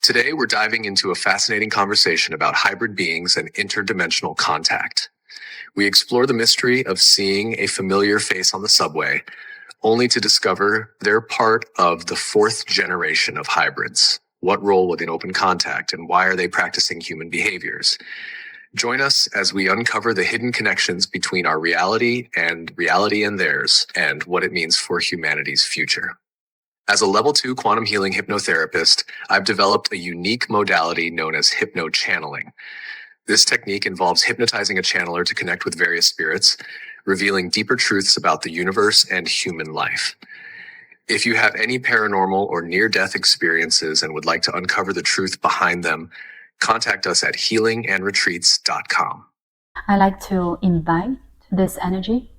Today, we're diving into a fascinating conversation about hybrid beings and interdimensional contact. We explore the mystery of seeing a familiar face on the subway, only to discover they're part of the fourth generation of hybrids. What role would in open contact, and why are they practicing human behaviors? Join us as we uncover the hidden connections between our reality and theirs, and what it means for humanity's future. As a level 2 quantum healing hypnotherapist, I've developed a unique modality known as hypno-channeling. This technique involves hypnotizing a channeler to connect with various spirits, revealing deeper truths about the universe and human life. If you have any paranormal or near-death experiences and would like to uncover the truth behind them, contact us at healingandretreats.com. I like to invite this energy.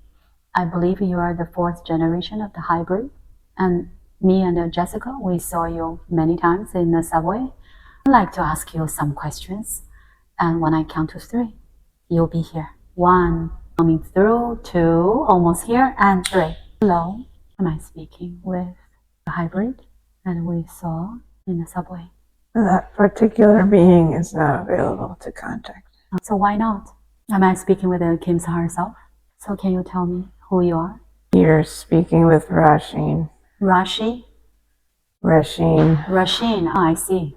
I believe you are the fourth generation of the hybrid, and me and Jessica, we saw you many times in the subway. I'd like to ask you some questions. And when I count to 3, you'll be here. 1, coming through, 2, almost here, and 3. Hello, am I speaking with the hybrid and we saw in the subway? That particular being is not available to contact. So why not? Am I speaking with Kim herself? So can you tell me who you are? You're speaking with Rasheen. Rasheen? Rasheen. Oh, I see.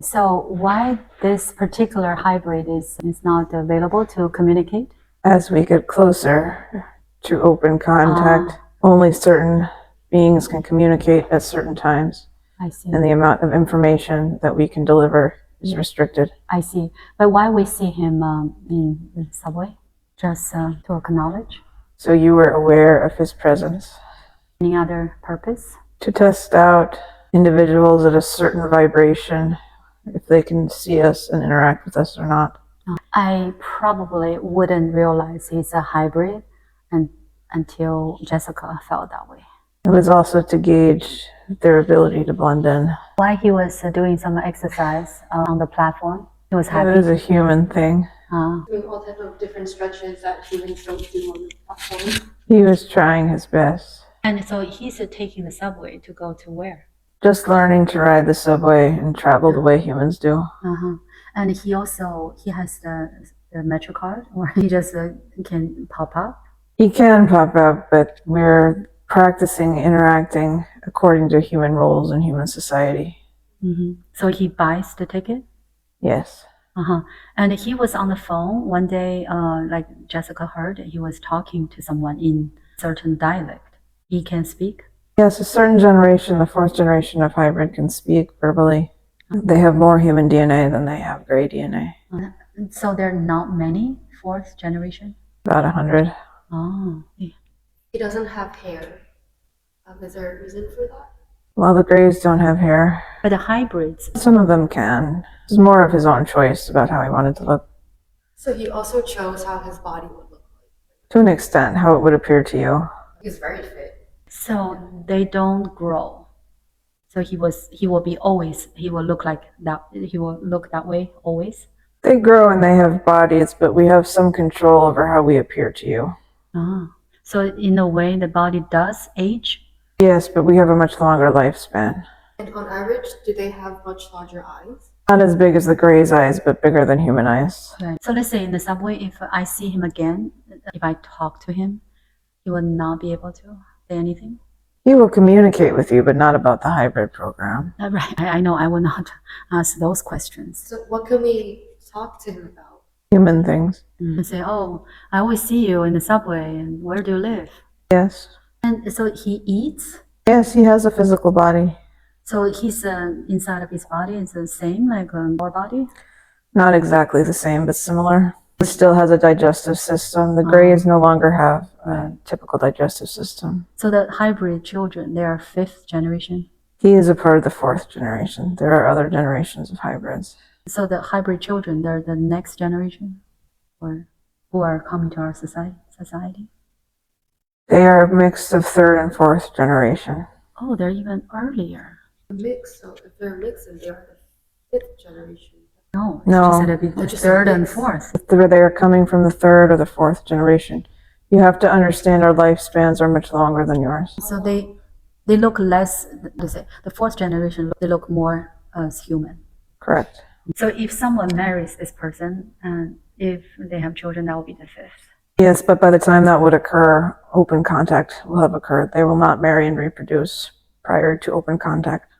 So why this particular hybrid is not available to communicate? As we get closer to open contact, only certain beings can communicate at certain times. I see. And the amount of information that we can deliver is restricted. I see. But why we see him in the subway? Just to acknowledge? So you were aware of his presence. Any other purpose? To test out individuals at a certain vibration, if they can see us and interact with us or not. I probably wouldn't realize he's a hybrid until Jessica felt that way. It was also to gauge their ability to blend in. While he was doing some exercise on the platform, he was happy. It is a human thing. Doing all types of different stretches that humans don't do on the platform. He was trying his best. And so he's taking the subway to go to where? Just learning to ride the subway and travel the way humans do. And he has the Metro card, or he just can pop up? He can pop up, but we're practicing interacting according to human rules in human society. So he buys the ticket? Yes. And he was on the phone one day, like Jessica heard, he was talking to someone in certain dialect. He can speak? Yes, a certain generation, the fourth generation of hybrid, can speak verbally. They have more human DNA than they have gray DNA. So there are not many fourth generation? About 100. Oh. He doesn't have hair. Is there a reason for that? Well, the grays don't have hair. But the hybrids? Some of them can. It's more of his own choice about how he wanted to look. So he also chose how his body would look like? To an extent, how it would appear to you. He's very fit. So they don't grow. So he will look like that. He will look that way always. They grow and they have bodies, but we have some control over how we appear to you. So in a way, the body does age? Yes, but we have a much longer lifespan. And on average, do they have much larger eyes? Not as big as the gray's eyes, but bigger than human eyes. Right. So let's say in the subway, if I see him again, if I talk to him, he will not be able to say anything? He will communicate with you, but not about the hybrid program. Right. I know I will not ask those questions. So what can we talk to him about? Human things. And say, oh, I always see you in the subway, and where do you live? Yes. And so he eats? Yes, he has a physical body. So he's inside of his body is the same like our body? Not exactly the same, but similar. He still has a digestive system. The grays no longer have a typical digestive system. So the hybrid children, they are 5th generation? He is a part of the 4th generation. There are other generations of hybrids. So the hybrid children, they're the next generation? Or who are coming to our society? They are a mix of 3rd and 4th generation. Oh, they're even earlier. A mix, so if they're mixed, they are the 5th generation. No, No. she said it'd be the 3rd and 4th. They are coming from the 3rd or the 4th generation. You have to understand our lifespans are much longer than yours. So they look less, let's say, the 4th generation, they look more as human. Correct. So if someone marries this person and if they have children, that will be the fifth. Yes, but by the time that would occur, open contact will have occurred. They will not marry and reproduce prior to open contact.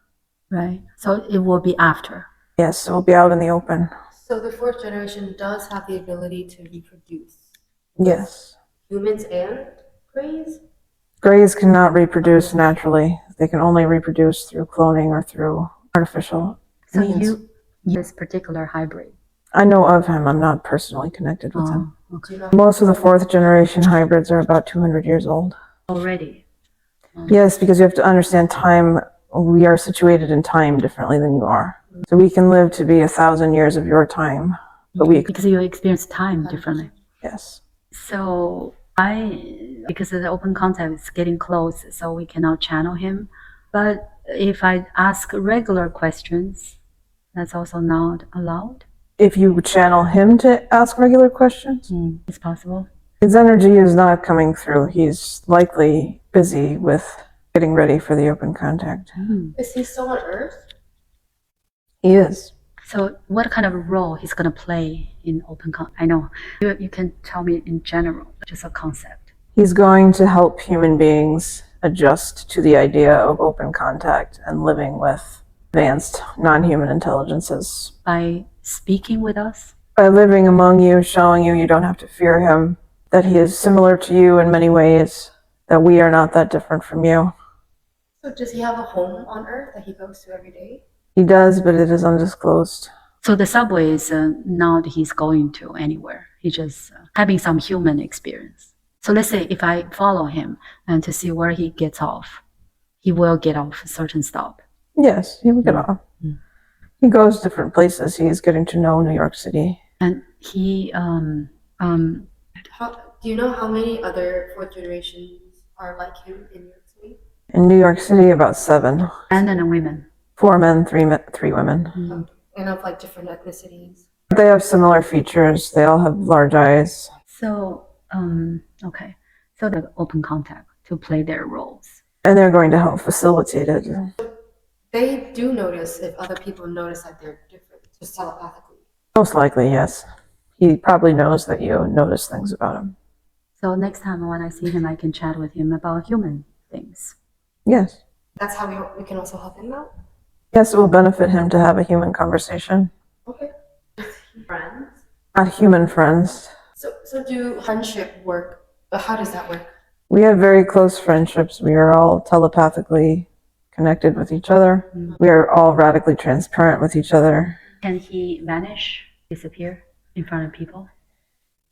Right. So it will be after. Yes, it will be out in the open. So the fourth generation does have the ability to reproduce. Yes. Humans and greys? Greys cannot reproduce naturally. They can only reproduce through cloning or through artificial So means. you this particular hybrid. I know of him. I'm not personally connected with him. Do you know? Most of the fourth generation hybrids are about 200 years old. Already. Yes, because you have to understand time. We are situated in time differently than you are. So we can live to be 1,000 years of your time, but we, Because you experience time differently. yes. So because of the open contact is getting close, so we cannot channel him. But if I ask regular questions, that's also not allowed. If you channel him to ask regular questions, It's possible. his energy is not coming through. He's likely busy with getting ready for the open contact. Is he still on Earth? He is. So what kind of role he's going to play in open contact? I know you can tell me in general, just a concept. He's going to help human beings adjust to the idea of open contact and living with advanced non-human intelligences. By speaking with us, By living among you, showing you you don't have to fear him, that he is similar to you in many ways, that we are not that different from you. So does he have a home on Earth that he goes to every day? He does, but it is undisclosed. so the subway is not he's going to anywhere. He's just having some human experience. So let's say if I follow him and to see where he gets off, he will get off a certain stop. Yes, he will get off. He goes different places. He is getting to know New York City. And he, Do you know how many other fourth generations are like him in New York City? In New York City, about 7. and then the women. 4 men, 3 women. And of like different ethnicities. They have similar features. They all have large eyes. So, okay. So the open contact to play their roles. And they're going to help facilitate it. They do notice if other people notice that they're different, just telepathically. Most likely, yes. He probably knows that you notice things about him. So next time when I see him, I can chat with him about human things. Yes. That's how we can also help him out. Yes, it will benefit him to have a human conversation. Okay. Friends. Not human friends. So do friendship work? But how does that work? We have very close friendships. We are all telepathically connected with each other. We are all radically transparent with each other. Can he vanish, disappear in front of people?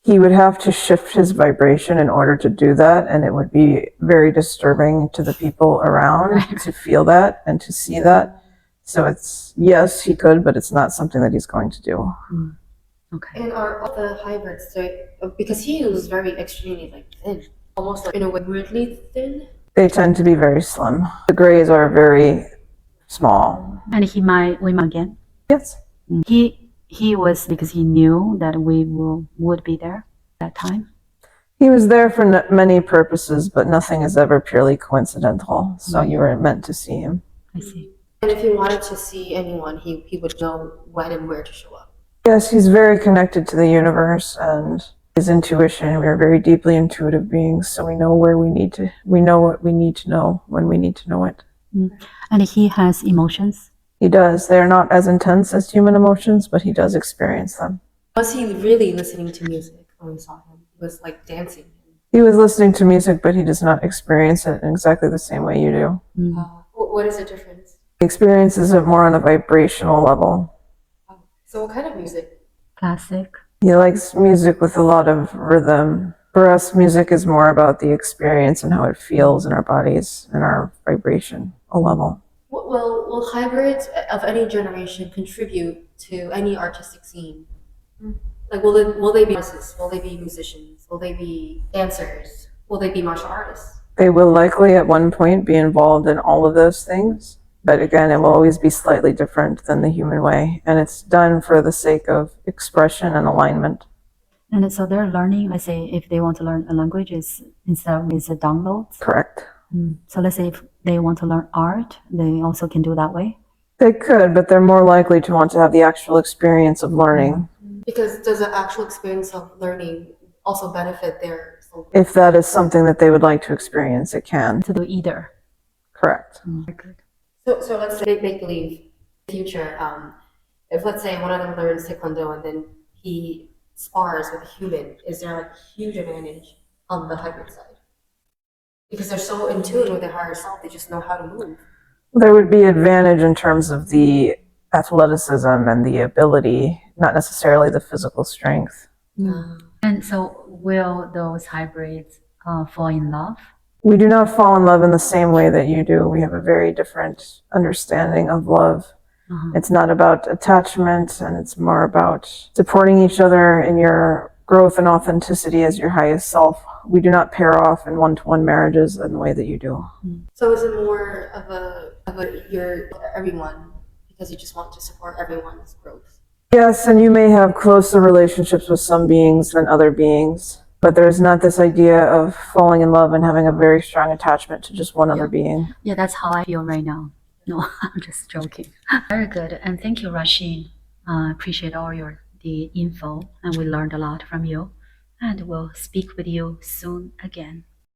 He would have to shift his vibration in order to do that, and it would be very disturbing to the people around to feel that and to see that. So it's, yes, he could, but it's not something that he's going to do. Okay. And are all the hybrids, because he was very extremely like thin, almost like in a way weirdly thin. They tend to be very slim. The grays are very small. And we might again. Yes. He was because he knew that we would be there that time. He was there for many purposes, but nothing is ever purely coincidental. So you were meant to see him. I see. And if he wanted to see anyone, he would know when and where to show up. Yes, he's very connected to the universe and his intuition. We are very deeply intuitive beings, so we know where we know what we need to know when we need to know it. And he has emotions. He does. They are not as intense as human emotions, but he does experience them. Was he really listening to music when we saw him? He was like dancing. He was listening to music, but he does not experience it in exactly the same way you do. What is the difference? He experiences it more on a vibrational level. So what kind of music? Classic. He likes music with a lot of rhythm. For us, music is more about the experience and how it feels in our bodies and our vibration level. Will hybrids of any generation contribute to any artistic scene? Like, will they be artists? Will they be musicians? Will they be dancers? Will they be martial artists? They will likely at one point be involved in all of those things. But again, it will always be slightly different than the human way. And it's done for the sake of expression and alignment. And so they're learning, let's say if they want to learn a language, instead of with the downloads. Correct. So let's say if they want to learn art, they also can do that way. They could, but they're more likely to want to have the actual experience of learning. Because does the actual experience of learning also benefit their soul? If that is something that they would like to experience, it can. To do either. Correct. Very good. So let's say make believe future. If let's say one of them learns Taekwondo and then he spars with a human, is there like a huge advantage on the hybrid side? Because they're so in tune with their higher self, they just know how to move. There would be advantage in terms of the athleticism and the ability, not necessarily the physical strength. And so will those hybrids fall in love? We do not fall in love in the same way that you do. We have a very different understanding of love. It's not about attachment, and it's more about supporting each other in your growth and authenticity as your highest self. We do not pair off in one-to-one marriages in the way that you do. So is it more of a you're everyone because you just want to support everyone's growth? Yes, and you may have closer relationships with some beings than other beings, but there's not this idea of falling in love and having a very strong attachment to just one other being. Yeah, that's how I feel right now. No, I'm just joking. Very good. And thank you, Rasheen. Appreciate all the info, and we learned a lot from you. And we'll speak with you soon again.